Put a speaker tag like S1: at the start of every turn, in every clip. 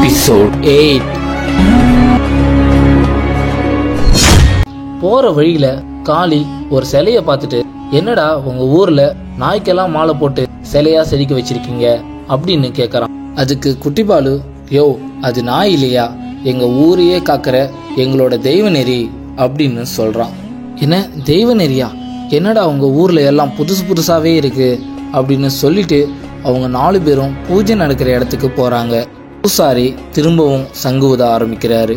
S1: Episode 8. போற வழியில காளி ஒரு சிலைய பார்த்துட்டு, என்னடா உங்க ஊர்ல நாய்க்கெல்லாம் மாலை போட்டு சிலையா செதுக்கி வச்சிருக்கீங்க அப்படின்னு கேக்குறான். அதுக்கு குட்டிபாலு, யோ அது நாய் இல்லையா, எங்க ஊரையே காக்கிற எங்களோட தெய்வ நெறி அப்படின்னு சொல்றான். என்ன தெய்வ நெறியா, என்னடா உங்க ஊர்ல எல்லாம் புதுசு புதுசாவே இருக்கு அப்படின்னு சொல்லிட்டு அவங்க 4 பேரும் பூஜை நடக்கிற இடத்துக்கு போறாங்க. பூசாரி திரும்பவும் சங்குவத ஆரம்பிக்கிறாரு.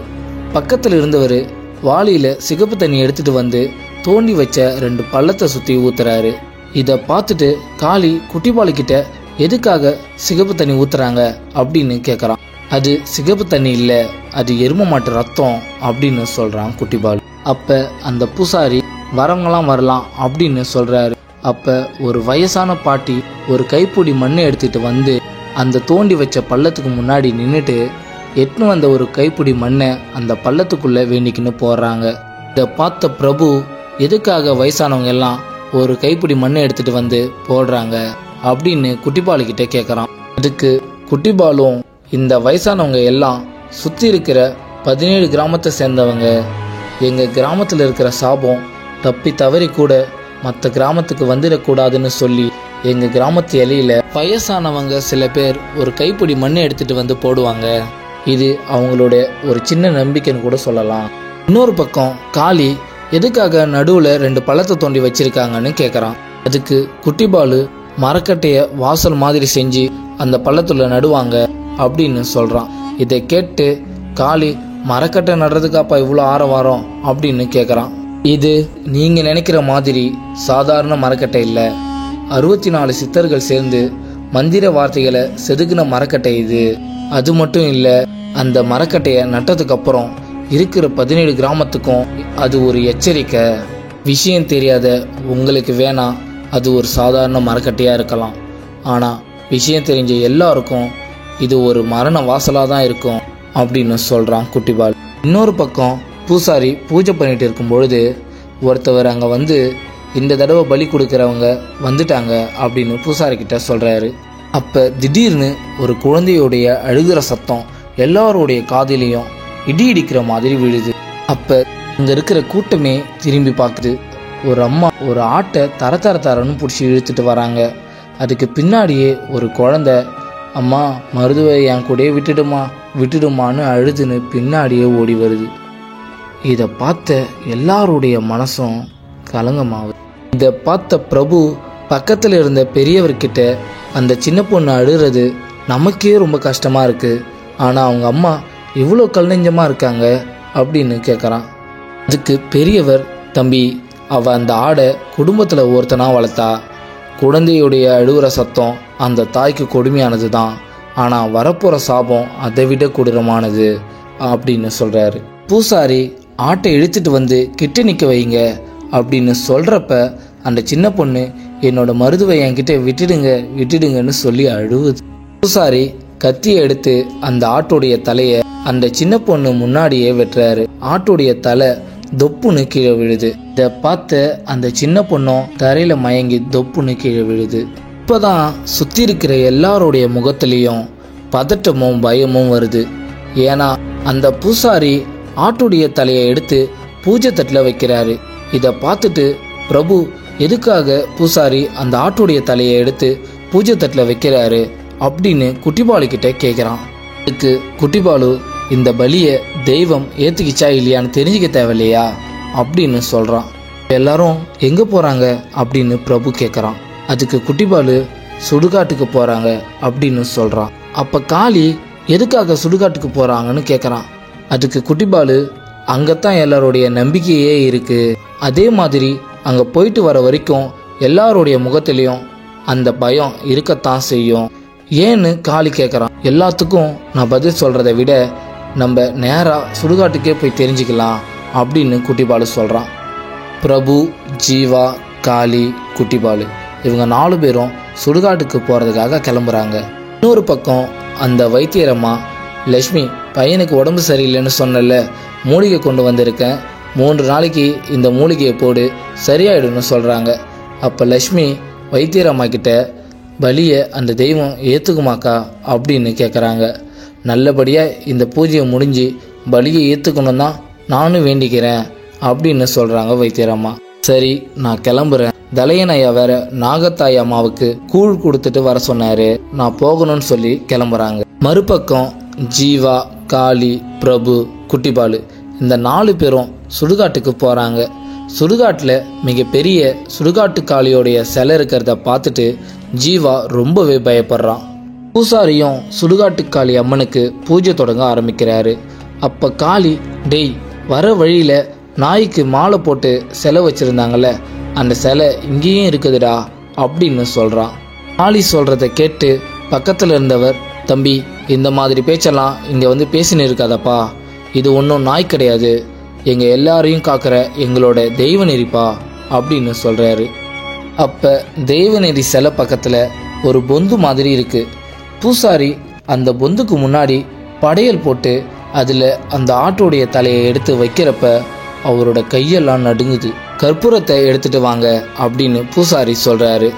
S1: பக்கத்துல இருந்தவர் வாளியில சிகப்பு தண்ணி எடுத்துட்டு வந்து தோண்டி வச்ச 2 பள்ளத்தை சுத்தி ஊத்துறாரு. இத பார்த்துட்டு காளி குட்டிபாலு கிட்ட, எதுக்காக சிகப்பு தண்ணி ஊத்துறாங்க அப்படின்னு கேக்குறான். அது சிகப்பு தண்ணி இல்ல, அது எரும மாட்டு ரத்தம் அப்படின்னு சொல்றான் குட்டிபாலு. அப்ப அந்த பூசாரி, வரவங்களாம் வரலாம் அப்படின்னு சொல்றாரு. அப்ப ஒரு வயசான பாட்டி ஒரு கைப்பிடி மண்ணை எடுத்துட்டு வந்து அந்த தோண்டி வச்ச பள்ளத்துக்கு முன்னாடி நின்றுட்டு எட்டுன்னு வந்த ஒரு கைப்பிடி மண்ணை அந்த பள்ளத்துக்குள்ள வேண்டிக்கின்னு போடுறாங்க. இதை பார்த்த பிரபு, எதுக்காக வயசானவங்க எல்லாம் ஒரு கைப்பிடி மண்ணை எடுத்துட்டு வந்து போடுறாங்க அப்படின்னு குட்டிபாலு கிட்ட கேட்குறான். அதுக்கு குட்டிபாலும், இந்த வயசானவங்க எல்லாம் சுற்றி இருக்கிற 17 கிராமத்தை சேர்ந்தவங்க. எங்கள் கிராமத்தில் இருக்கிற சாபம் தப்பி தவறி கூட மற்ற கிராமத்துக்கு வந்துடக்கூடாதுன்னு சொல்லி எங்கள் கிராமத்து இலையில வயசானவங்க சில பேர் ஒரு கைப்பிடி மண்ணை எடுத்துட்டு வந்து போடுவாங்க. இது அவங்களோட ஒரு சின்ன நம்பிக்கைன்னு கூட சொல்லலாம். இன்னொரு பக்கம் காளி, எதுக்காக நடுவில் 2 பள்ளத்தை தோண்டி வச்சிருக்காங்கன்னு கேட்குறான். அதுக்கு குட்டிபாலு, மரக்கட்டைய வாசல் மாதிரி செஞ்சு அந்த பள்ளத்துல நடுவாங்க அப்படின்னு சொல்றான். இதை கேட்டு காளி, மரக்கட்டை நடுறதுக்காப்பா இவ்வளோ ஆரவாரம் அப்படின்னு கேட்குறான். இது நீங்க நினைக்கிற மாதிரி சாதாரண மரக்கட்டை இல்லை, 64 சித்தர்கள் சேர்ந்து மந்திர வார்த்தைகளை செதுக்கின மரக்கட்டை இது. அது மட்டும் இல்லை, அந்த மரக்கட்டையை நட்டதுக்கு அப்புறம் இருக்கிற 17 கிராமத்துக்கும் அது ஒரு எச்சரிக்கை. விஷயம் தெரியாத உங்களுக்கு வேணா அது ஒரு சாதாரண மரக்கட்டையா இருக்கலாம், ஆனா விஷயம் தெரிஞ்ச எல்லாருக்கும் இது ஒரு மரண வாசலா தான் இருக்கும் அப்படின்னு சொல்றான் குட்டிபால். இன்னொரு பக்கம் பூசாரி பூஜை பண்ணிட்டு இருக்கும் பொழுது ஒருத்தவர் அங்க வந்து, இந்த தடவை பலி கொடுக்கறவங்க வந்துட்டாங்க அப்படின்னு பூசாரி கிட்ட சொல்றாரு. அப்ப திடீர்னு ஒரு குழந்தையுடைய அழுகிற சத்தம் எல்லாருடைய காதிலையும் இடி இடிக்கிற மாதிரி விழுது. அப்ப இங்க இருக்கிற கூட்டமே திரும்பி பார்க்குது. ஒரு அம்மா ஒரு ஆட்டை தர தர தரன்னு பிடிச்சி இழுத்துட்டு வராங்க. அதுக்கு பின்னாடியே ஒரு குழந்தை, அம்மா மருதுவை என் கூடயே விட்டுடுமான்னு அழுதுன்னு பின்னாடியே ஓடி வருது. இதை பார்த்த எல்லாருடைய மனசும் கலங்கமாகுது. இதை பார்த்த பிரபு பக்கத்தில் இருந்த பெரியவர்கிட்ட, அந்த சின்ன பொண்ணு அழுறது நமக்கே ரொம்ப கஷ்டமா இருக்கு, ஆனால் அவங்க அம்மா இவ்வளோ கல்நெஞ்சமாக இருக்காங்க அப்படின்னு கேட்குறான். அதுக்கு பெரியவர், தம்பி அவ அந்த ஆடை குடும்பத்தில் ஒருத்தனா வளர்த்தா, குழந்தையுடைய அழுகிற சத்தம் அந்த தாய்க்கு கொடுமையானது தான், ஆனால் வரப்போகிற சாபம் அதை விட கொடூரமானது அப்படின்னு சொல்கிறாரு. பூசாரி, ஆட்டை இழுத்துட்டு வந்து கிட்ட நிற்க வைங்க அப்படின்னு சொல்கிறப்ப அந்த சின்ன பொண்ணு, என்னோட மருதுவை என்கிட்ட விட்டுடுங்கன்னு சொல்லி அழுவுது. பூசாரி கத்தியை எடுத்து அந்த ஆட்டுடைய தலையை அந்த சின்ன பொண்ணு முன்னாடியே வெட்டுறாரு. ஆட்டுடைய தலை தொப்புன்னு கீழே விழுது. இதை பார்த்த அந்த சின்ன பொண்ணும் தரையில மயங்கி தொப்புன்னு கீழே விழுது. இப்போதான் சுற்றி இருக்கிற எல்லாருடைய முகத்திலையும் பதட்டமும் பயமும் வருது. ஏன்னா அந்த பூசாரி ஆட்டுடைய தலையை எடுத்து பூஜை தட்டில் வைக்கிறாரு. இதை பார்த்துட்டு பிரபு, எதுக்காக பூசாரி அந்த ஆட்டுடைய தலையை எடுத்து பூஜை தட்டில் வைக்கிறாரு அப்படின்னு குட்டிபாலு கிட்ட கேட்குறான். அதுக்கு குட்டிபாலு, இந்த பலியை தெய்வம் ஏற்றுக்கிச்சா இல்லையான்னு தெரிஞ்சுக்க தேவையில்லையா அப்படின்னு சொல்கிறான். எல்லாரும் எங்கே போகிறாங்க அப்படின்னு பிரபு கேட்குறான். அதுக்கு குட்டிபாலு, சுடுகாட்டுக்கு போகிறாங்க அப்படின்னு சொல்கிறான். அப்போ காளி, எதுக்காக சுடுகாட்டுக்கு போகிறாங்கன்னு கேட்குறான். அதுக்கு குட்டிபாலு, அங்கத்தான் எல்லாருடைய நம்பிக்கையே இருக்கு, அதே மாதிரி அங்கே போயிட்டு வர வரைக்கும் எல்லாருடைய முகத்திலையும் அந்த பயம் இருக்கத்தான் செய்யும் ஏன்னு காளி கேட்குறான். எல்லாத்துக்கும் நான் பதில் சொல்கிறத விட நம்ம நேராக சுடுகாட்டுக்கே போய் தெரிஞ்சுக்கலாம் அப்படின்னு குட்டிபாலு சொல்கிறான். பிரபு, ஜீவா, காளி, குட்டிபாலு இவங்க 4 பேரும் சுடுகாட்டுக்கு போகிறதுக்காக கிளம்புறாங்க. இன்னொரு பக்கம் அந்த வைத்தியரம்மா, லக்ஷ்மி பையனுக்கு உடம்பு சரியில்லைன்னு சொன்னல, மூலிகை கொண்டு வந்திருக்கேன், 3 நாளைக்கு இந்த மூலிகையை போடு சரியாயிடும்னு சொல்கிறாங்க. அப்போ லக்ஷ்மி வைத்தியரம்மா கிட்ட, பலியை அந்த தெய்வம் ஏற்றுக்குமாக்கா அப்படின்னு கேட்குறாங்க. நல்லபடியாக இந்த பூஜையை முடிஞ்சு பலியை ஏற்றுக்கணும் தான் நானும் வேண்டிக்கிறேன் அப்படின்னு சொல்கிறாங்க வைத்தியரம்மா. சரி, நான் கிளம்புறேன். தலையன் ஐயா வேற நாகத்தாய் அம்மாவுக்கு கூழ் கொடுத்துட்டு வர சொன்னாரு, நான் போகணும்னு சொல்லி கிளம்புறாங்க. மறுபக்கம் ஜீவா, காளி, பிரபு, குட்டிபாலு இந்த 4 பேரும் சுடுகாட்டுக்கு போகிறாங்க. சுடுகாட்டில் மிகப்பெரிய சுடுகாட்டு காளியோடைய சிலை இருக்கிறத பார்த்துட்டு ஜீவா ரொம்பவே பயப்படுறான். பூசாரியும் சுடுகாட்டு காளி அம்மனுக்கு பூஜை தொடங்க ஆரம்பிக்கிறாரு. அப்போ காளி, டேய், வர வழியில் நாய்க்கு மாலை போட்டு சிலை வச்சுருந்தாங்கல்ல, அந்த சிலை இங்கேயும் இருக்குதுடா அப்படின்னு சொல்கிறான். காளி சொல்கிறத கேட்டு பக்கத்தில் இருந்தவர், தம்பி, இந்த மாதிரி பேச்செல்லாம் இங்கே வந்து பேசின்னு இருக்காதப்பா, இது ஒன்றும் நாய் கிடையாது, எங்கள் எல்லாரையும் காக்கிற எங்களோட தெய்வநெறிப்பா அப்படின்னு சொல்கிறாரு. அப்போ தெய்வநெறி சிலை பக்கத்தில் ஒரு பொந்து மாதிரி இருக்குது. பூசாரி அந்த பொந்துக்கு முன்னாடி படையல் போட்டு அதில் அந்த ஆட்டோடைய தலையை எடுத்து வைக்கிறப்ப அவரோட கையெல்லாம் நடுங்குது. கற்பூரத்தை எடுத்துட்டு வாங்க அப்படின்னு பூசாரி சொல்கிறாரு.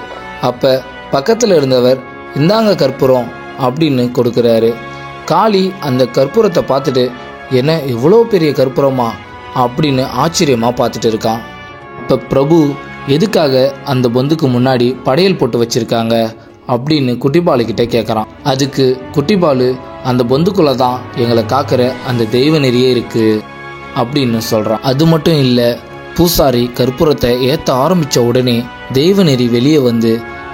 S1: அப்போ பக்கத்தில் இருந்தவர், இந்தாங்க கற்பூரம் அப்படின்னு கொடுக்குறாரு. காளி அந்த கற்பூரத்தை பார்த்துட்டு, என்ன இவ்வளோ பெரிய கற்பூரமா அப்படின்னு ஆச்சரியமாக பார்த்துட்டு இருக்கான். இப்போ பிரபு, எதுக்காக அந்த பொந்துக்கு முன்னாடி படையல் போட்டு வச்சுருக்காங்க அப்படின்னு குட்டிபாலுக்கிட்ட கேட்குறான். அதுக்கு குட்டிபாலு, அந்த பொந்துக்குள்ளே தான் எங்களை காக்கிற அந்த தெய்வ நெறியே இருக்குது அப்படின்னு சொல்கிறான். அது மட்டும் இல்லை, பூசாரி கற்பூரத்தை ஏற்ற ஆரம்பித்த உடனே தெய்வநெறி வெளியே வந்து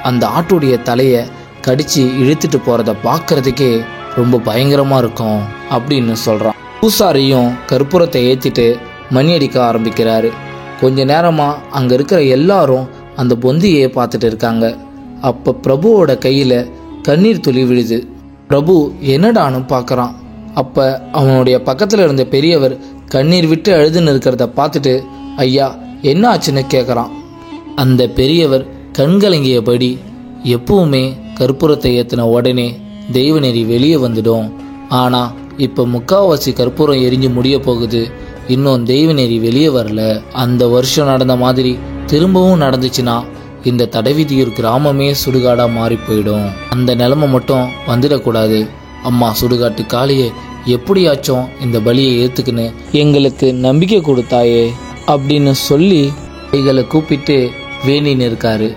S1: அந்த ஆட்டுடைய தலையை கடித்து இழுத்துட்டு போகிறத பார்க்குறதுக்கே ரொம்ப பயங்கரமாக இருக்கும் அப்படின்னு சொல்கிறான். பூசாரியும் கற்பூரத்தை ஏற்றிட்டு மணி அடிக்க ஆரம்பிக்கிறாரு. கொஞ்ச நேரமாக அங்கே இருக்கிற எல்லாரும் அந்த பொந்தியை பார்த்துட்டு இருக்காங்க. அப்போ பிரபுவோட கையில் கண்ணீர் துளி விழுது. பிரபு என்னடான்னு பார்க்குறான். அப்போ அவனுடைய பக்கத்தில் இருந்த பெரியவர் கண்ணீர் விட்டு அழுதுன்னு இருக்கிறத பார்த்துட்டு, ஐயா என்ன ஆச்சுன்னு கேட்குறான். அந்த பெரியவர் கண்கலங்கியபடி, எப்பவுமே கற்பூரத்தை ஏற்றின உடனே தெய்வநெறி வெளியே வந்துடும், ஆனால் இப்போ முக்கால்வாசி கற்பூரம் எரிஞ்சு முடிய போகுது, இன்னும் தெய்வநெறி வெளியே வரல. அந்த வருஷம் நடந்த மாதிரி திரும்பவும் நடந்துச்சுன்னா இந்த தடவிதியூர் கிராமமே சுடுகாடாக மாறி போயிடும். அந்த நிலைமை மட்டும் வந்துடக்கூடாது. அம்மா சுடுகாட்டு காளியை எப்படியாச்சும் இந்த பலியை ஏற்றுக்குன்னு எங்களுக்கு நம்பிக்கை கொடுத்தாயே அப்படின்னு சொல்லி கைகளை கூப்பிட்டு வேண்டின்னு இருக்காரு.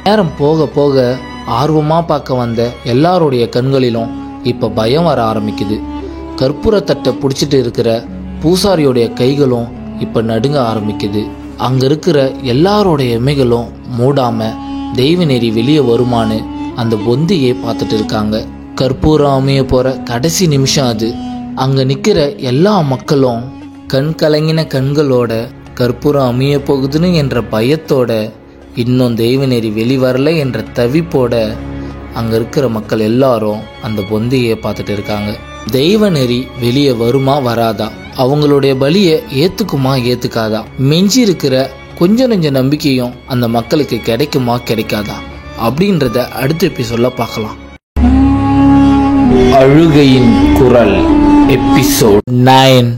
S1: நேரம் போக போக ஆர்வமாக பார்க்க வந்த எல்லாருடைய கண்களிலும் இப்போ பயம் வர ஆரம்பிக்குது. கற்பூரத்தட்டை பிடிச்சிட்டு இருக்கிற பூசாரியோடைய கைகளும் இப்போ நடுங்க ஆரம்பிக்குது. அங்கே இருக்கிற எல்லாரோடைய எமைகளும் மூடாமல் தெய்வநெறி வெளியே வருமானு அந்த பொந்தியை பார்த்துட்டு இருக்காங்க. கற்பூரம் அமைய போகிற கடைசி நிமிஷம் அது. அங்கே நிற்கிற எல்லா மக்களும் கண் கலங்கின கண்களோட கற்பூரம் அமைய போகுதுன்னு என்ற பயத்தோட, இன்னும் தெய்வநெறி வெளிவரல என்ற தவிப்போட அங்கே இருக்கிற மக்கள் எல்லாரும் அந்த பொந்தியை பார்த்துட்டு இருக்காங்க. தெய்வநெறி வெளியே வருமா வராதா, அவங்களுடைய பலியை ஏற்றுக்குமா ஏற்றுக்காதா, மிஞ்சி இருக்கிற கொஞ்சம் நெஞ்ச நம்பிக்கையும் அந்த மக்களுக்கு கிடைக்குமா கிடைக்காதா அப்படின்றத அடுத்த எபிசோட்ல பார்க்கலாம். அழுகையின் குரல் எபிசோட் 9.